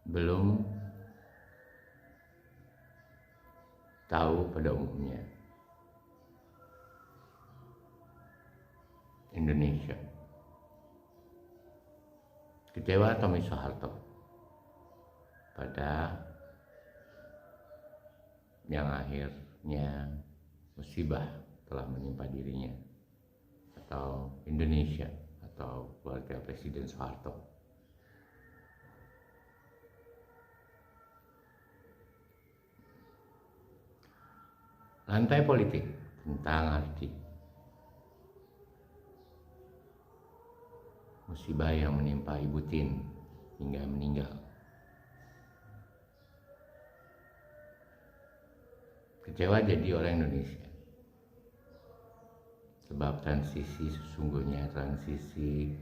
belum tahu pada umumnya. Indonesia kecewa Tommy Soeharto pada yang akhirnya musibah telah menimpa dirinya atau Indonesia atau keluarga Presiden Soeharto. Lantai politik tentang arti musibah yang menimpa Ibu Tin hingga meninggal. Kecewa jadi orang Indonesia sebab transisi, sesungguhnya transisi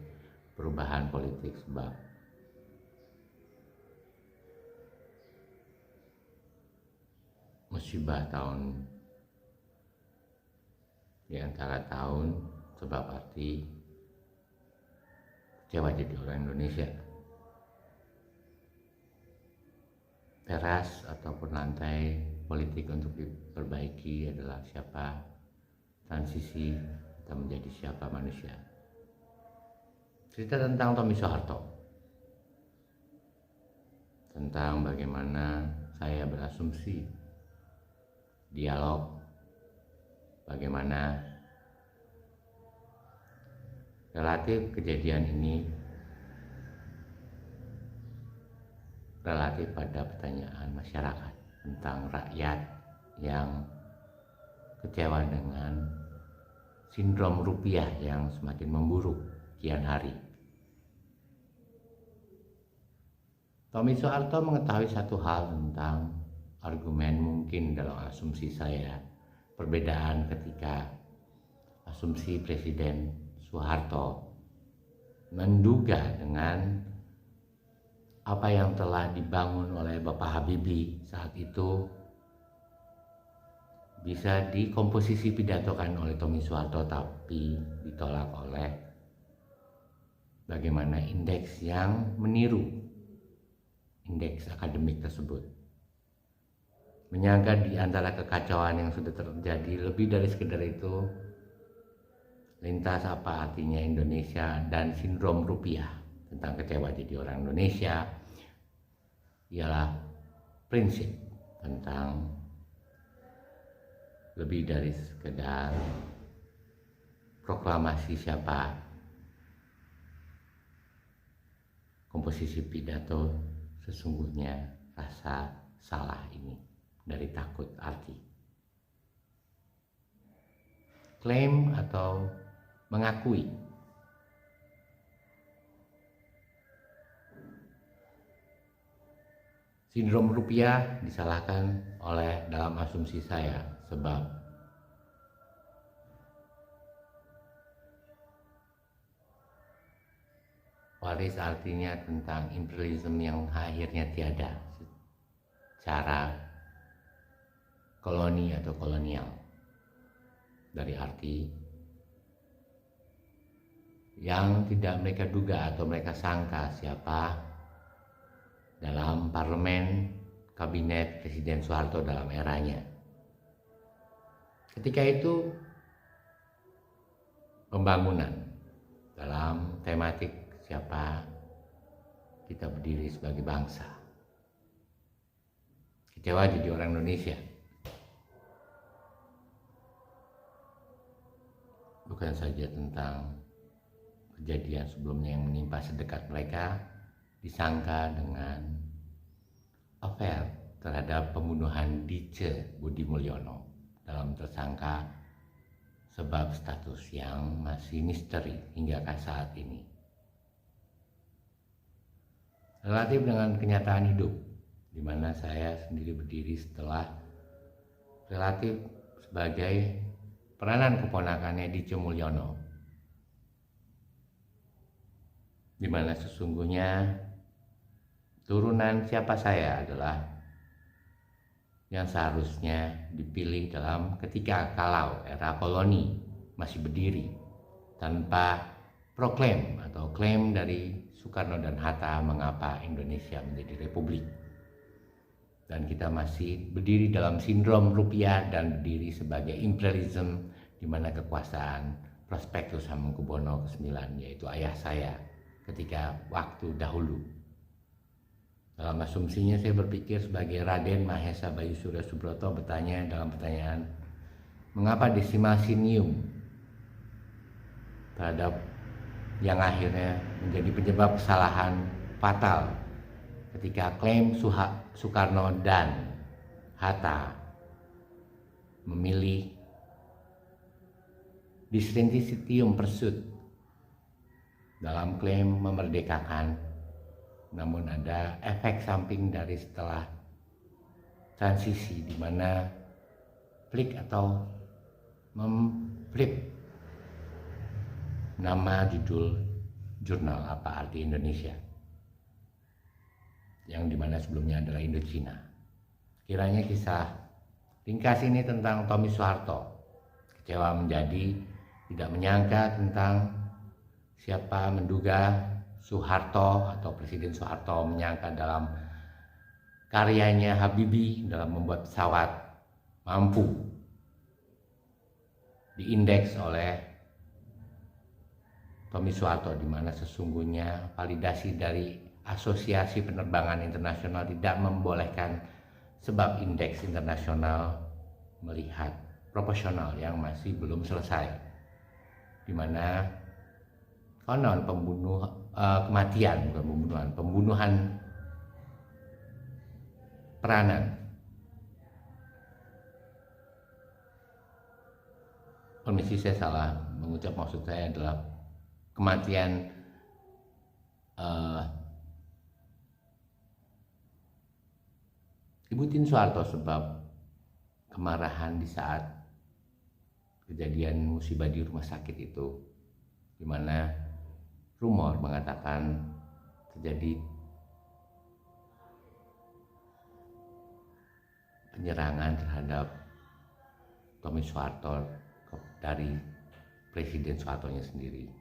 perubahan politik, sebab musibah tahun di antara tahun, sebab arti kecewa jadi orang Indonesia. Teras ataupun lantai politik untuk diperbaiki adalah siapa transisi kita menjadi siapa manusia. Cerita tentang Tommy Soeharto, tentang bagaimana saya berasumsi, dialog, bagaimana relatif kejadian ini relatif pada pertanyaan masyarakat tentang rakyat yang kecewa dengan sindrom rupiah yang semakin memburuk kian hari. Tommy Soeharto mengetahui satu hal tentang argumen mungkin dalam asumsi saya, perbedaan ketika asumsi Presiden Soeharto menduga dengan apa yang telah dibangun oleh Bapak Habibie saat itu bisa dikomposisi pidatokan oleh Tommy Soeharto, tapi ditolak oleh bagaimana indeks yang meniru indeks akademik tersebut. Menyangka di antara kekacauan yang sudah terjadi lebih dari sekedar itu, lintas apa artinya Indonesia dan sindrom rupiah tentang kecewa jadi orang Indonesia ialah prinsip tentang lebih dari sekedar proklamasi siapa, komposisi pidato sesungguhnya rasa salah ini dari takut arti. Klaim atau mengakui sindrom rupiah disalahkan oleh dalam asumsi saya, sebab waris artinya tentang imperialisme yang akhirnya tiada secara koloni atau kolonial, dari arti yang tidak mereka duga atau mereka sangka siapa dalam parlemen kabinet Presiden Soeharto dalam eranya. Ketika itu pembangunan dalam tematik siapa kita berdiri sebagai bangsa. Kecewa jadi orang Indonesia. Bukan saja tentang kejadian sebelumnya yang menimpa sedekat mereka, disangka dengan affair terhadap pembunuhan Dice Budi Mulyono dalam tersangka sebab status yang masih misteri hingga saat ini. Relatif dengan kenyataan hidup, di mana saya sendiri berdiri setelah relatif sebagai peranan keponakannya Dice Mulyono, di mana sesungguhnya turunan siapa saya adalah yang seharusnya dipilih dalam ketika kalau era koloni masih berdiri tanpa proklaim atau klaim dari Soekarno dan Hatta mengapa Indonesia menjadi republik. Dan kita masih berdiri dalam sindrom rupiah dan berdiri sebagai imperialism, di mana kekuasaan Prospektus Hamengkubuwono ke-9, yaitu ayah saya ketika waktu dahulu. Dalam asumsinya saya berpikir sebagai Raden Mahesa Bayu Surya Subroto bertanya dalam pertanyaan, mengapa desimal sinium terhadap yang akhirnya menjadi penyebab kesalahan fatal ketika klaim Soekarno dan Hatta memilih dissenting pursuit dalam klaim memerdekakan, namun ada efek samping dari setelah transisi di mana flip atau memflip nama judul jurnal Apa Arti Indonesia, yang dimana sebelumnya adalah Indochina. Kiranya kisah ringkas ini tentang Tommy Soeharto, kecewa menjadi tidak menyangka tentang siapa menduga Soeharto atau Presiden Soeharto menyangka dalam karyanya Habibie dalam membuat pesawat mampu diindeks oleh Tommy Soeharto, di mana sesungguhnya validasi dari Asosiasi Penerbangan Internasional tidak membolehkan sebab indeks internasional melihat proporsional yang masih belum selesai, di mana konon pembunuhan peranan permisi saya salah mengucap, maksud saya adalah kematian Ibu Tien Soeharto sebab kemarahan di saat kejadian musibah di rumah sakit itu, di mana rumor mengatakan terjadi penyerangan terhadap Tommy Soeharto dari Presiden Soehartonya sendiri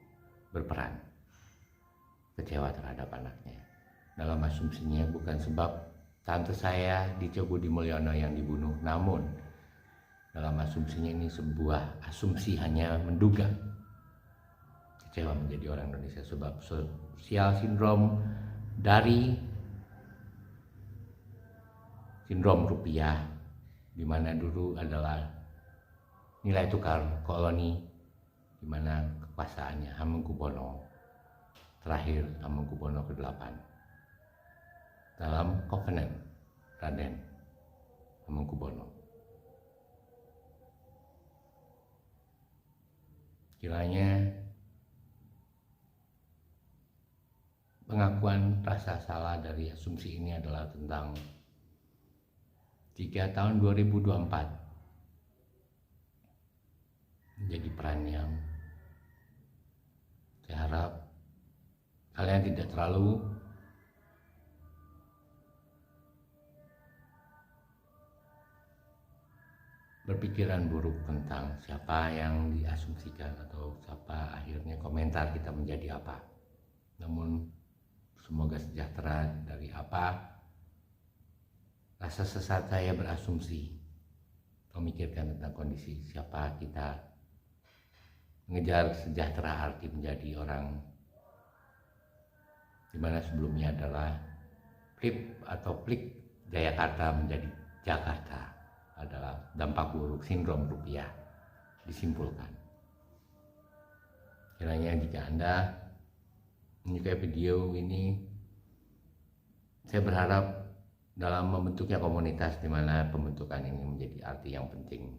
berperan, kecewa terhadap anaknya. Dalam asumsinya bukan sebab tante saya Dityo Budi Mulyono yang dibunuh, namun dalam asumsinya ini sebuah asumsi hanya menduga. Kecewa menjadi orang Indonesia sebab sosial sindrom dari sindrom rupiah, di mana dulu adalah nilai tukar koloni, di mana kekuasaannya Hamengkubuwono, terakhir Hamengkubuwono ke-8 dalam Covenant Raden Hamengkubuwono. Kiranya pengakuan rasa salah dari asumsi ini adalah tentang 3 tahun 2024 menjadi peran yang saya harap kalian tidak terlalu berpikiran buruk tentang siapa yang diasumsikan atau siapa akhirnya komentar kita menjadi apa. Namun semoga sejahtera dari apa rasa sesat saya berasumsi memikirkan tentang kondisi siapa kita mengejar sejahtera arti menjadi orang dimana sebelumnya adalah flip atau flick Jayakarta menjadi Jakarta adalah dampak buruk sindrom rupiah disimpulkan. Kiranya jika Anda menyukai video ini, saya berharap dalam membentuknya komunitas di mana pembentukan ini menjadi arti yang penting.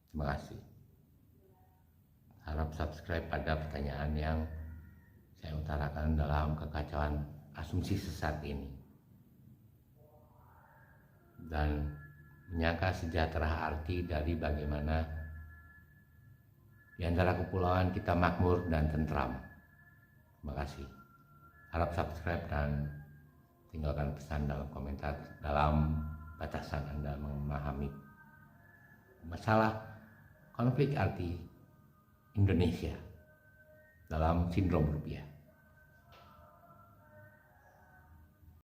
Terima kasih. Harap subscribe pada pertanyaan yang saya utarakan dalam kekacauan asumsi sesat ini, dan menyangka sejahtera arti dari bagaimana di antara kepulauan kita makmur dan tentram. Terima kasih. Harap subscribe dan tinggalkan pesan dalam komentar dalam batasan Anda memahami masalah konflik arti Indonesia dalam sindrom rupiah.